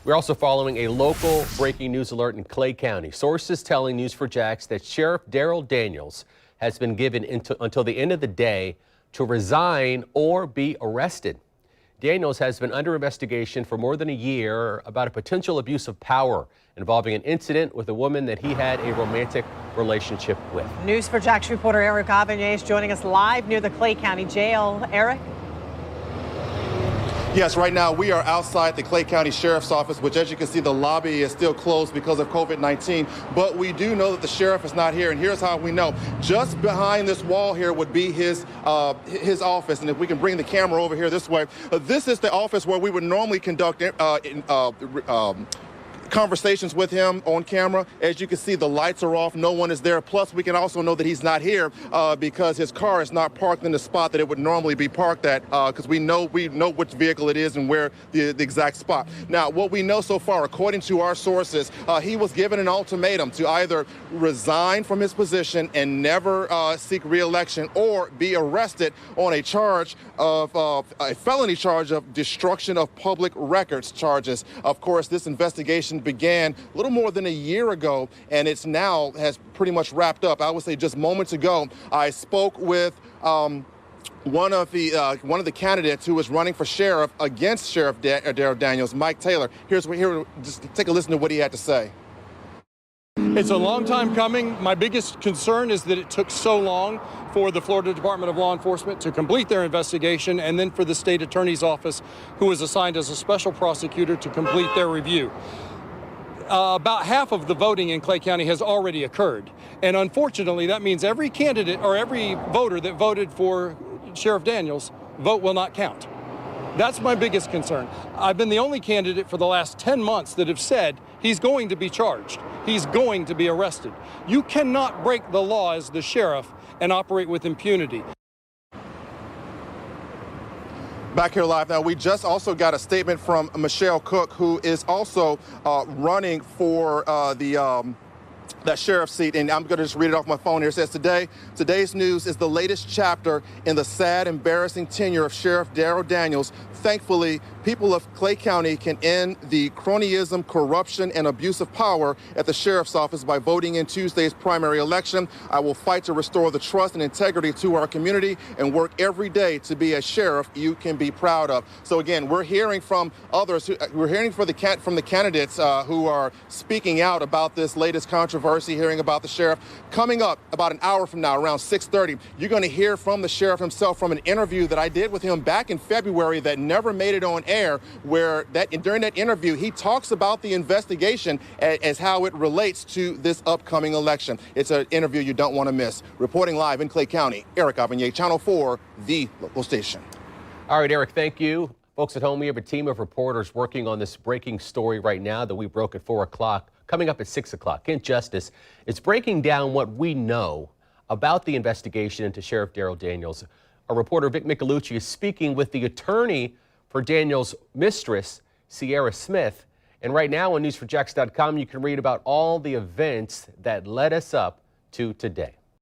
We're also following a local breaking news alert in Clay County. Sources telling News4Jax that Sheriff Darryl Daniels has been given until the end of the day to resign or be arrested. Daniels has been under investigation for more than a year about a potential abuse of power involving an incident with a woman that he had a romantic relationship with. News4Jax reporter Eric Avanier is joining us live near the Clay County Jail. Eric? Yes, right now we are outside the Clay County Sheriff's Office, which, as you can see, the lobby is still closed because of COVID-19. But we do know that the sheriff is not here, and here's how we know. Just behind this wall here would be his office, and if we can bring the camera over here this way, this is the office where we would normally conduct conversations with him on camera. As you can see, the lights are off. No one is there. Plus, we can also know that he's not here because his car is not parked in the spot that it would normally be parked at, because we know which vehicle it is and where the exact spot. Now, what we know so far, according to our sources, he was given an ultimatum to either resign from his position and never seek re-election, or be arrested on a charge of a felony charge of destruction of public records charges. Of course, this investigation began a little more than a year ago, and it's now has pretty much wrapped up. I would say just moments ago, I spoke with one of the candidates who was running for sheriff against Sheriff Darryl Daniels, Mike Taylor. Just take a listen to what he had to say. It's a long time coming. My biggest concern is that it took so long for the Florida Department of Law Enforcement to complete their investigation, and then for the state attorney's office, who was assigned as a special prosecutor, to complete their review. About half of the voting in Clay County has already occurred. And unfortunately, that means every candidate or every voter that voted for Sheriff Daniels' vote will not count. That's my biggest concern. I've been the only candidate for the last 10 months that have said he's going to be charged. He's going to be arrested. You cannot break the law as the sheriff and operate with impunity. Back here live now, we just also got a statement from Michelle Cook, who is also running for that sheriff's seat, and I'm going to just read it off my phone here. It says, today's news is the latest chapter in the sad, embarrassing tenure of Sheriff Darryl Daniels. Thankfully, people of Clay County can end the cronyism, corruption, and abuse of power at the sheriff's office by voting in Tuesday's primary election. I will fight to restore the trust and integrity to our community and work every day to be a sheriff you can be proud of. So again, we're hearing from others. We're hearing from the candidates who are speaking out about this latest controversy, hearing about the sheriff. Coming up about an hour from now, around 6:30, you're going to hear from the sheriff himself from an interview that I did with him back in February that never made it on air, where during that interview, he talks about the investigation as how it relates to this upcoming election. It's an interview you don't want to miss. Reporting live in Clay County, Eric Avanier, Channel 4, the local station. All right, Eric, thank you. Folks at home, we have a team of reporters working on this breaking story right now that we broke at 4 o'clock. Coming up at 6 o'clock, Kent Justice is breaking down what we know about the investigation into Sheriff Darryl Daniels. Our reporter, Vic Michelucci, is speaking with the attorney for Daniels' mistress, Sierra Smith. And right now on news4jax.com, you can read about all the events that led us up to today.